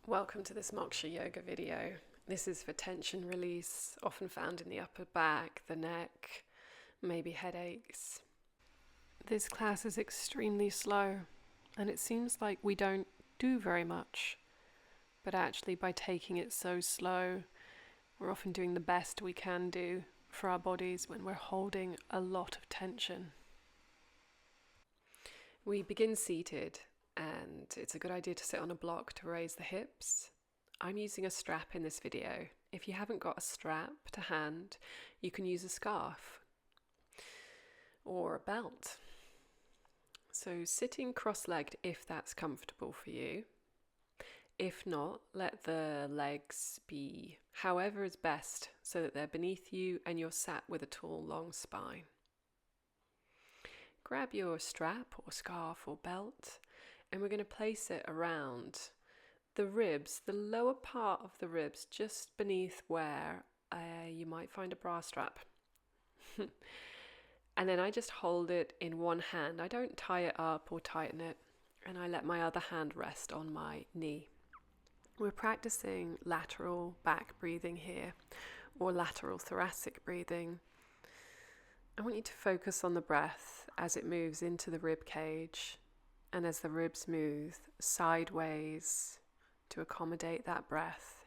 Welcome to this Moksha Yoga video. This is for tension release, often found in the upper back, the neck, maybe headaches. This class is extremely slow, and it seems like we don't do very much. But actually, by taking it so slow, we're often doing the best we can do for our bodies when we're holding a lot of tension. We begin seated, and it's a good idea to sit on a block to raise the hips. I'm using a strap in this video. If you haven't got a strap to hand, you can use a scarf or a belt. So sitting cross-legged if that's comfortable for you. If not, let the legs be however is best so that they're beneath you and you're sat with a tall, long spine. Grab your strap or scarf or belt, and we're going to place it around the ribs, the lower part of the ribs, just beneath where you might find a bra strap. And then I just hold it in one hand. I don't tie it up or tighten it, and I let my other hand rest on my knee. We're practicing lateral back breathing here, or lateral thoracic breathing. I want you to focus on the breath as it moves into the rib cage and as the ribs move sideways to accommodate that breath.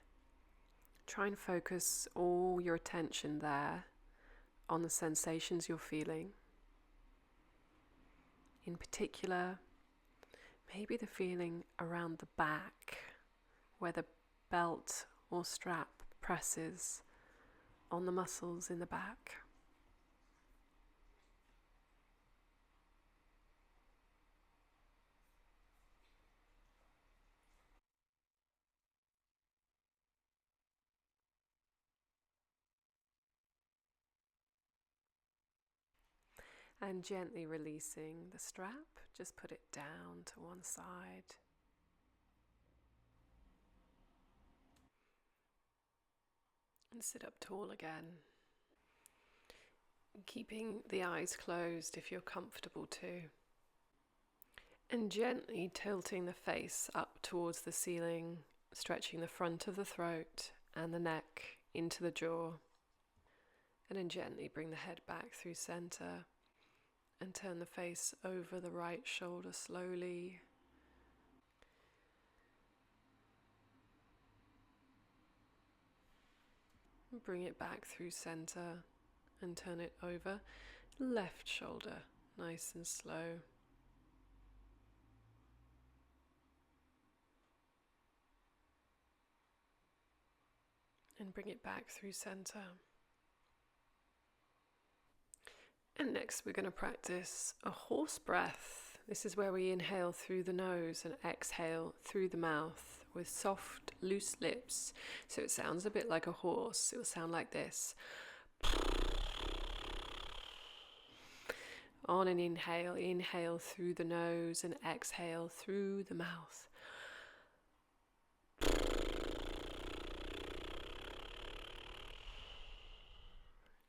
Try and focus all your attention there on the sensations you're feeling. In particular, maybe the feeling around the back where the belt or strap presses on the muscles in the back. And gently releasing the strap, just put it down to one side. And sit up tall again. Keeping the eyes closed if you're comfortable too. And gently tilting the face up towards the ceiling, stretching the front of the throat and the neck into the jaw. And then gently bring the head back through center. And turn the face over the right shoulder slowly. Bring it back through center and turn it over. Left shoulder, nice and slow. And bring it back through center. And next we're going to practice a horse breath. This is where we inhale through the nose and exhale through the mouth with soft, loose lips. So it sounds a bit like a horse. It will sound like this. On an inhale, inhale through the nose and exhale through the mouth.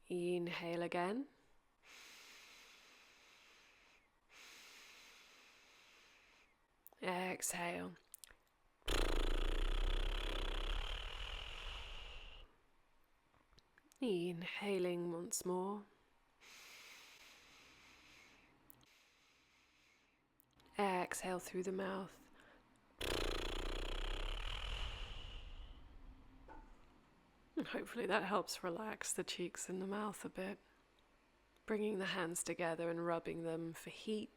Inhale again. Exhale. Inhaling once more. Exhale through the mouth. And hopefully that helps relax the cheeks and the mouth a bit. Bringing the hands together and rubbing them for heat.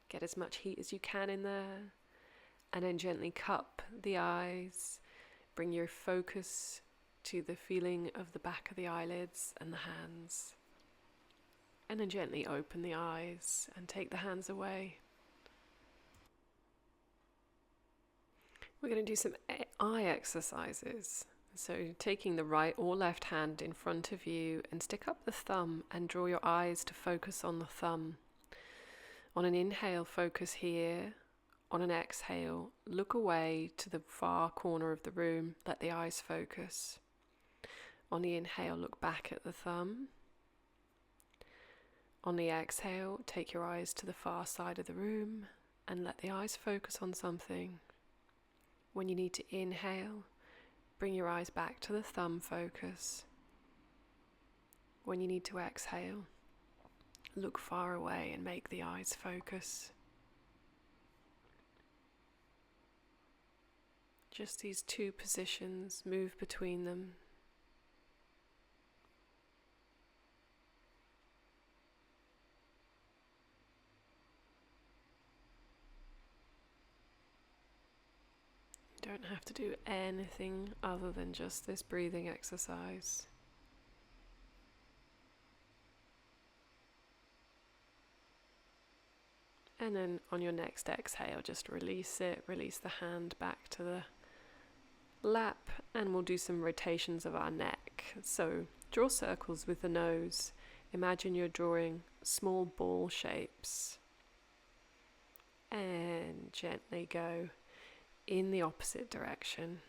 Get as much heat as you can in there, and then gently cup the eyes. Bring your focus to the feeling of the back of the eyelids and the hands. And then gently open the eyes and take the hands away. We're going to do some eye exercises. So taking the right or left hand in front of you and stick up the thumb and draw your eyes to focus on the thumb. On an inhale, focus here. On an exhale, look away to the far corner of the room. Let the eyes focus. On the inhale, look back at the thumb. On the exhale, take your eyes to the far side of the room and let the eyes focus on something. When you need to inhale, bring your eyes back to the thumb focus. When you need to exhale, look far away and make the eyes focus. Just these two positions, move between them. You don't have to do anything other than just this breathing exercise. And then on your next exhale, just release it, release the hand back to the lap, and we'll do some rotations of our neck. So draw circles with the nose. Imagine you're drawing small ball shapes. And gently go in the opposite direction.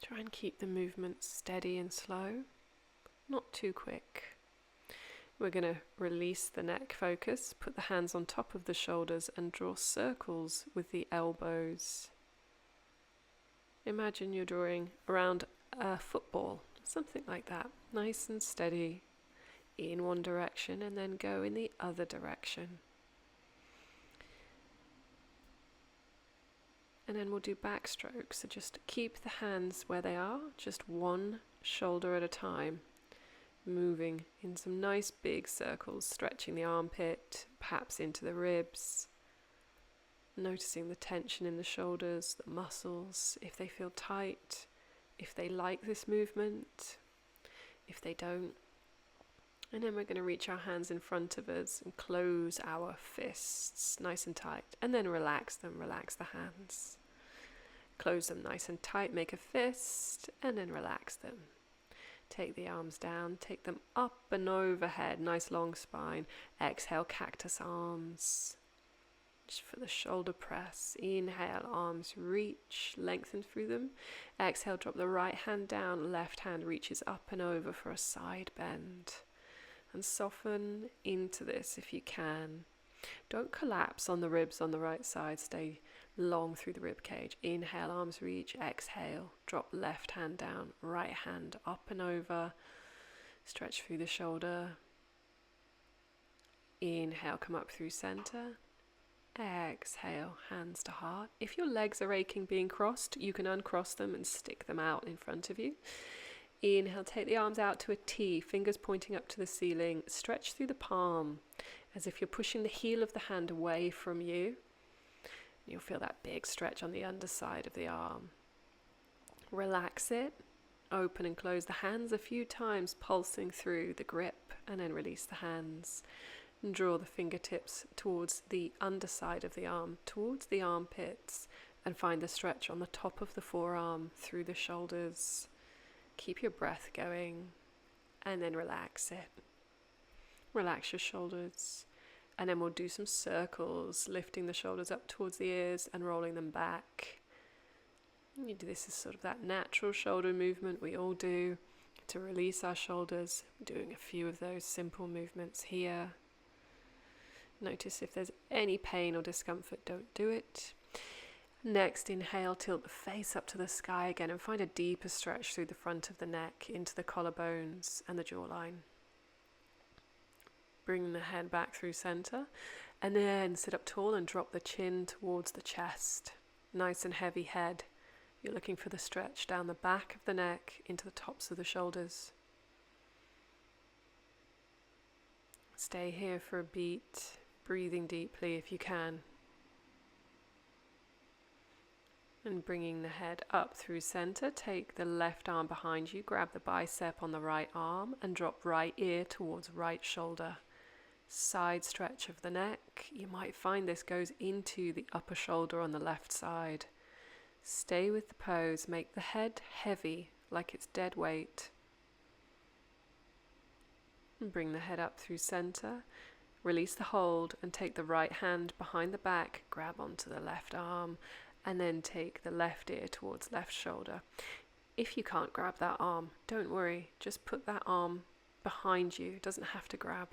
Try and keep the movement steady and slow, not too quick. We're going to release the neck focus, put the hands on top of the shoulders and draw circles with the elbows. Imagine you're drawing around a football, something like that, nice and steady in one direction and then go in the other direction. And then we'll do backstrokes, so just keep the hands where they are, just one shoulder at a time. Moving in some nice big circles, stretching the armpit, perhaps into the ribs. Noticing the tension in the shoulders, the muscles, if they feel tight, if they like this movement, if they don't. And then we're going to reach our hands in front of us and close our fists nice and tight. And then relax them, relax the hands. Close them nice and tight, make a fist, and then relax them. Take the arms down, take them up and overhead, nice long spine. Exhale, cactus arms. Just for the shoulder press. Inhale, arms reach, lengthen through them. Exhale, drop the right hand down, left hand reaches up and over for a side bend. And soften into this if you can. Don't collapse on the ribs on the right side, stay long through the rib cage. Inhale, arms reach, exhale, drop left hand down, right hand up and over, stretch through the shoulder. Inhale, come up through center. Exhale, hands to heart. If your legs are aching being crossed, you can uncross them and stick them out in front of you. Inhale, take the arms out to a T, fingers pointing up to the ceiling. Stretch through the palm as if you're pushing the heel of the hand away from you. You'll feel that big stretch on the underside of the arm. Relax it. Open and close the hands a few times, pulsing through the grip, and then release the hands. And draw the fingertips towards the underside of the arm, towards the armpits, and find the stretch on the top of the forearm, through the shoulders. Keep your breath going, and then relax it. Relax your shoulders. And then we'll do some circles, lifting the shoulders up towards the ears and rolling them back. You do this as sort of that natural shoulder movement we all do to release our shoulders. Doing a few of those simple movements here. Notice if there's any pain or discomfort, don't do it. Next, inhale, tilt the face up to the sky again and find a deeper stretch through the front of the neck into the collarbones and the jawline. Bring the head back through center and then sit up tall and drop the chin towards the chest. Nice and heavy head. You're looking for the stretch down the back of the neck into the tops of the shoulders. Stay here for a beat, breathing deeply if you can. And bringing the head up through center, take the left arm behind you, grab the bicep on the right arm and drop right ear towards right shoulder. Side stretch of the neck. You might find this goes into the upper shoulder on the left side. Stay with the pose, make the head heavy like it's dead weight. And bring the head up through center. Release the hold and take the right hand behind the back, grab onto the left arm, and then take the left ear towards left shoulder. If you can't grab that arm, don't worry, just put that arm behind you. It doesn't have to grab.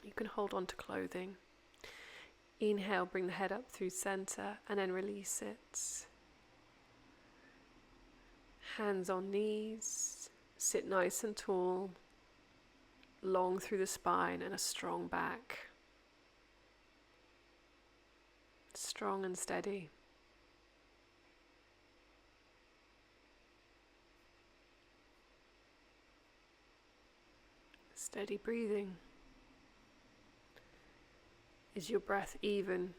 You can hold on to clothing. Inhale, bring the head up through center and then release it. Hands on knees, sit nice and tall, long through the spine and a strong back. Strong and steady. Steady breathing. Is your breath even?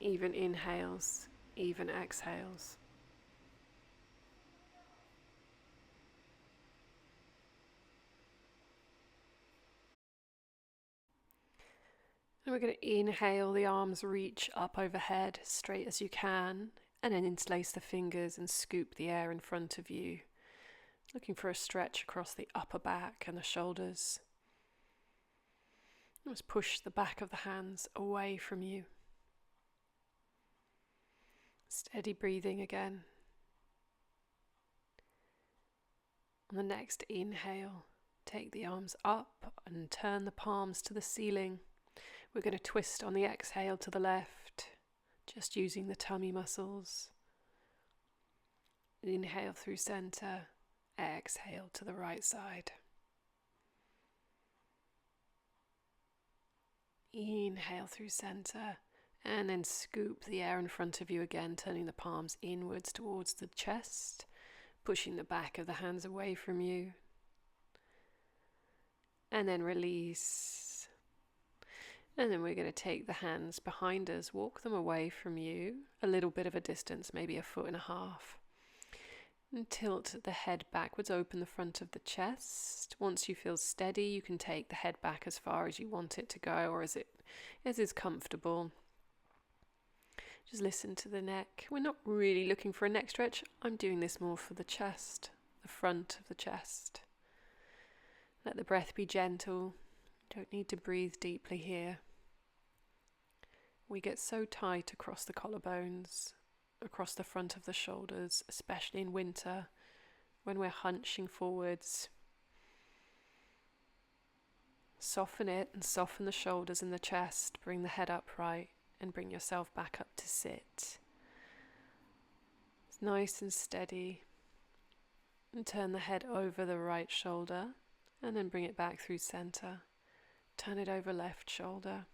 Even inhales, even exhales. And we're going to inhale, the arms reach up overhead, straight as you can, and then interlace the fingers and scoop the air in front of you, looking for a stretch across the upper back and the shoulders. Just push the back of the hands away from you. Steady breathing again. On the next inhale, take the arms up and turn the palms to the ceiling. We're going to twist on the exhale to the left, just using the tummy muscles. Inhale through center, exhale to the right side. Inhale through center and then scoop the air in front of you again, turning the palms inwards towards the chest, pushing the back of the hands away from you. And then release. And then we're going to take the hands behind us, walk them away from you, a little bit of a distance, maybe 1.5 feet. And tilt the head backwards, open the front of the chest. Once you feel steady, you can take the head back as far as you want it to go, or as is comfortable. Just listen to the neck. We're not really looking for a neck stretch. I'm doing this more for the chest, the front of the chest. Let the breath be gentle. You don't need to breathe deeply here. We get so tight across the collarbones, across the front of the shoulders, especially in winter when we're hunching forwards. Soften it and soften the shoulders and the chest. Bring the head upright and bring yourself back up to sit. It's nice and steady. And turn the head over the right shoulder and then bring it back through center. Turn it over left shoulder.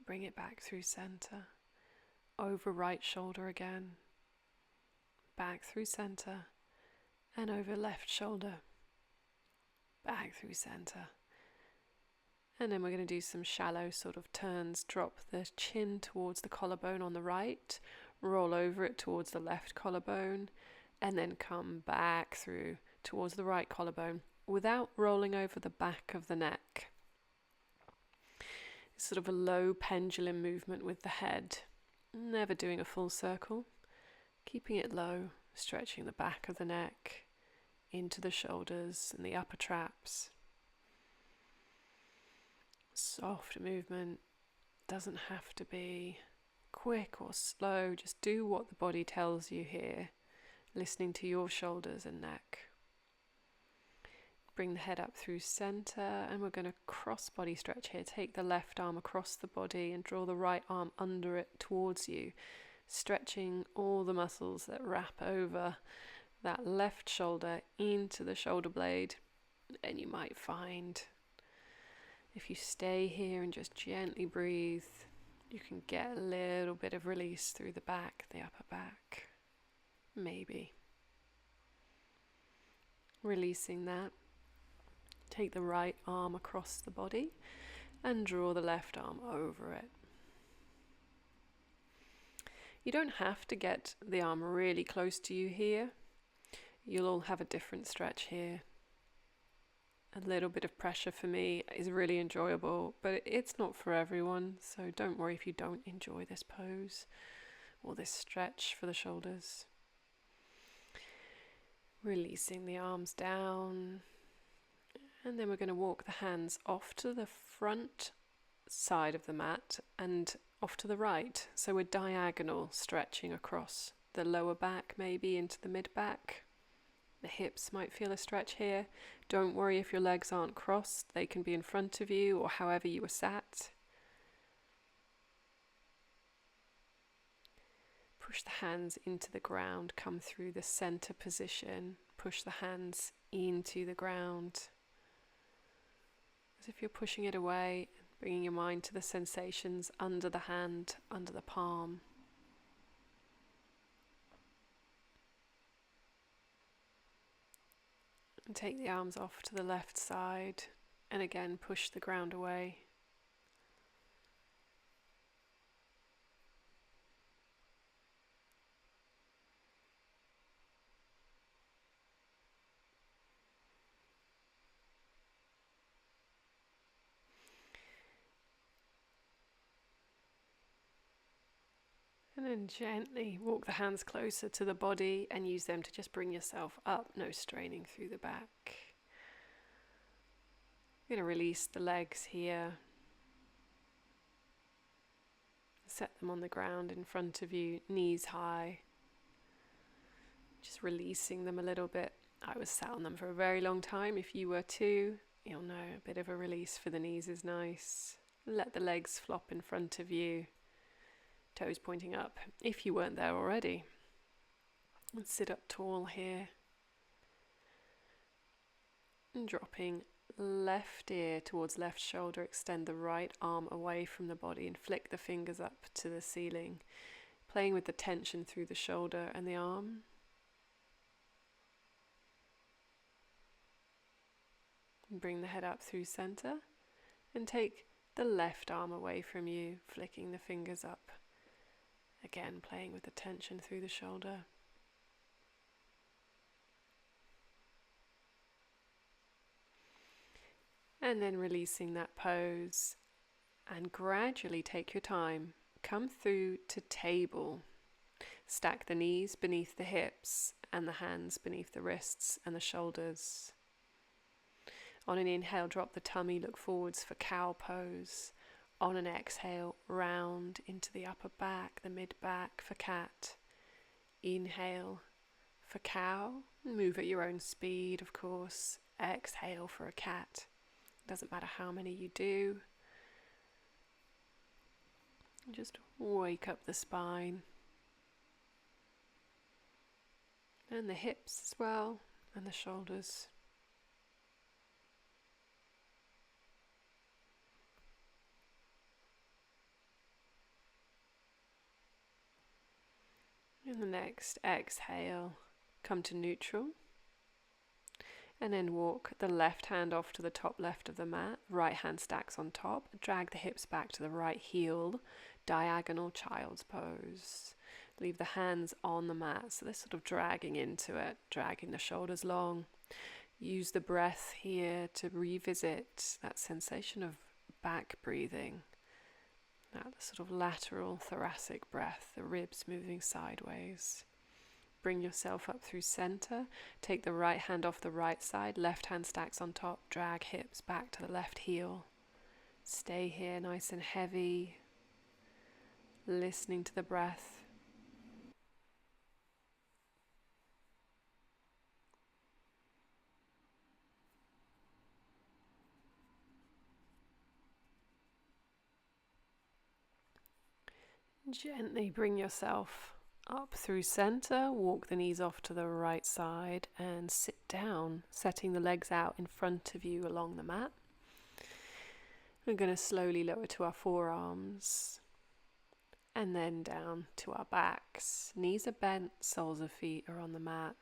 Bring it back through center. Over right shoulder again, back through center, and over left shoulder, back through center. And then we're going to do some shallow sort of turns. Drop the chin towards the collarbone on the right, roll over it towards the left collarbone, and then come back through towards the right collarbone without rolling over the back of the neck. It's sort of a low pendulum movement with the head. Never doing a full circle, keeping it low, stretching the back of the neck into the shoulders and the upper traps. Soft movement, doesn't have to be quick or slow, just do what the body tells you here, listening to your shoulders and neck. Bring the head up through center, and we're going to cross body stretch here. Take the left arm across the body and draw the right arm under it towards you, stretching all the muscles that wrap over that left shoulder into the shoulder blade. And you might find if you stay here and just gently breathe, you can get a little bit of release through the back, the upper back. Maybe. Releasing that. Take the right arm across the body and draw the left arm over it. You don't have to get the arm really close to you here. You'll all have a different stretch here. A little bit of pressure for me is really enjoyable, but it's not for everyone, so don't worry if you don't enjoy this pose or this stretch for the shoulders. Releasing the arms down. And then we're going to walk the hands off to the front side of the mat and off to the right. So we're diagonal, stretching across the lower back, maybe into the mid back. The hips might feel a stretch here. Don't worry if your legs aren't crossed. They can be in front of you or however you were sat. Push the hands into the ground, come through the center position, push the hands into the ground. As if you're pushing it away, bringing your mind to the sensations under the hand, under the palm. And take the arms off to the left side, and again push the ground away. And then gently walk the hands closer to the body and use them to just bring yourself up, no straining through the back. You're going to release the legs here. Set them on the ground in front of you, knees high. Just releasing them a little bit. I was sat on them for a very long time. If you were too, you'll know a bit of a release for the knees is nice. Let the legs flop in front of you. Toes pointing up, if you weren't there already. And sit up tall here. And dropping left ear towards left shoulder, extend the right arm away from the body and flick the fingers up to the ceiling. Playing with the tension through the shoulder and the arm. And bring the head up through center. And take the left arm away from you, flicking the fingers up. Again, playing with the tension through the shoulder. And then releasing that pose. And gradually take your time. Come through to table. Stack the knees beneath the hips and the hands beneath the wrists and the shoulders. On an inhale, drop the tummy, look forwards for cow pose. On an exhale, round into the upper back, the mid-back for cat. Inhale for cow. Move at your own speed, of course. Exhale for a cat. Doesn't matter how many you do. Just wake up the spine. And the hips as well, and the shoulders. In the next exhale, come to neutral. And then walk the left hand off to the top left of the mat. Right hand stacks on top. Drag the hips back to the right heel. Diagonal child's pose. Leave the hands on the mat. So they're sort of dragging into it. Dragging the shoulders long. Use the breath here to revisit that sensation of back breathing. That sort of lateral thoracic breath. The ribs moving sideways. Bring yourself up through center. Take the right hand off the right side. Left hand stacks on top. Drag hips back to the left heel. Stay here nice and heavy. Listening to the breath. Gently bring yourself up through center, walk the knees off to the right side and sit down, setting the legs out in front of you along the mat. We're going to slowly lower to our forearms and then down to our backs. Knees are bent, soles of feet are on the mat.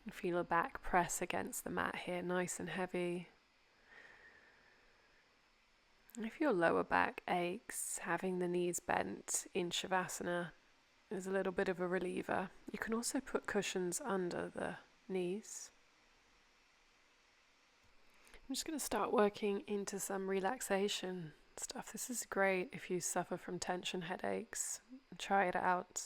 And feel a back press against the mat here, nice and heavy. If your lower back aches, having the knees bent in Shavasana is a little bit of a reliever. You can also put cushions under the knees. I'm just going to start working into some relaxation stuff. This is great if you suffer from tension headaches. Try it out.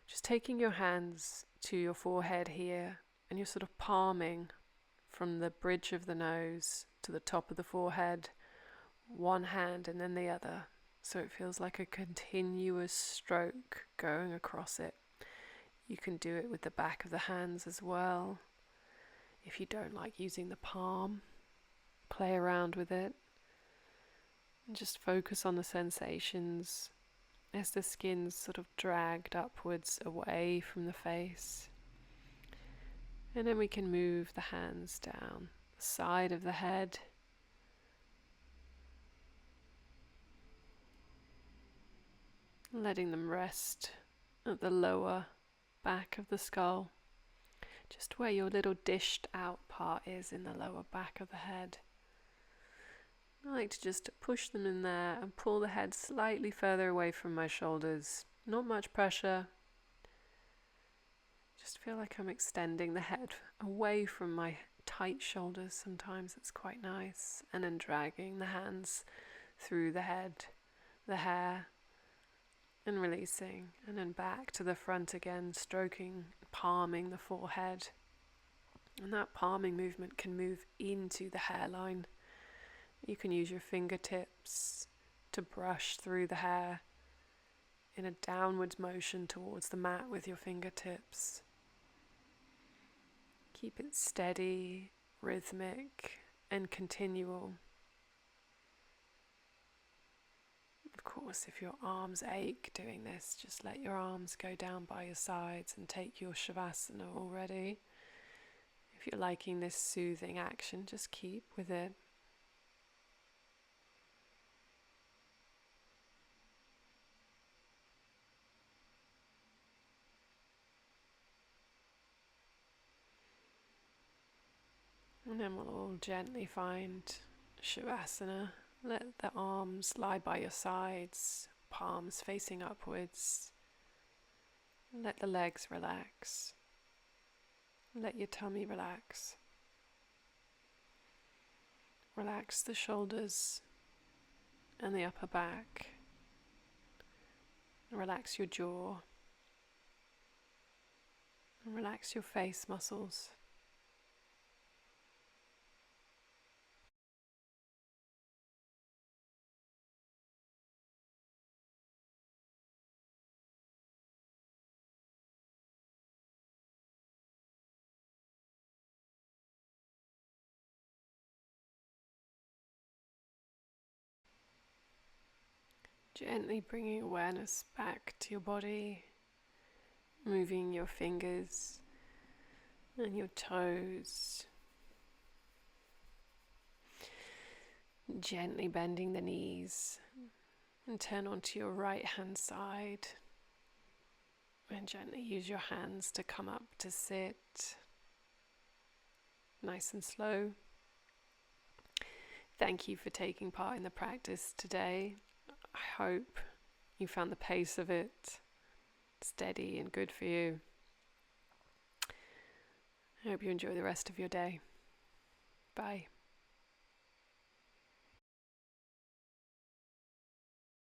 Just taking your hands to your forehead here and you're sort of palming from the bridge of the nose to the top of the forehead. One hand and then the other, so it feels like a continuous stroke going across it. You can do it with the back of the hands as well. If you don't like using the palm, play around with it and just focus on the sensations as the skin's sort of dragged upwards away from the face. And then we can move the hands down the side of the head, letting them rest at the lower back of the skull, just where your little dished out part is in the lower back of the head. I like to just push them in there and pull the head slightly further away from my shoulders. Not much pressure. Just feel like I'm extending the head away from my tight shoulders. Sometimes it's quite nice. And then dragging the hands through the head, the hair, and releasing. And then back to the front again, stroking, palming the forehead. And that palming movement can move into the hairline. You can use your fingertips to brush through the hair in a downwards motion towards the mat with your fingertips. Keep it steady, rhythmic, and continual. Of course, if your arms ache doing this, just let your arms go down by your sides and take your Shavasana already. If you're liking this soothing action, just keep with it. And then we'll all gently find Shavasana. Let the arms lie by your sides, palms facing upwards. Let the legs relax. Let your tummy relax. Relax the shoulders and the upper back. Relax your jaw. And relax your face muscles. Gently bringing awareness back to your body, moving your fingers and your toes, gently bending the knees, and turn onto your right hand side and gently use your hands to come up to sit, nice and slow. Thank you for taking part in the practice today. I hope you found the pace of it steady and good for you. I hope you enjoy the rest of your day. Bye.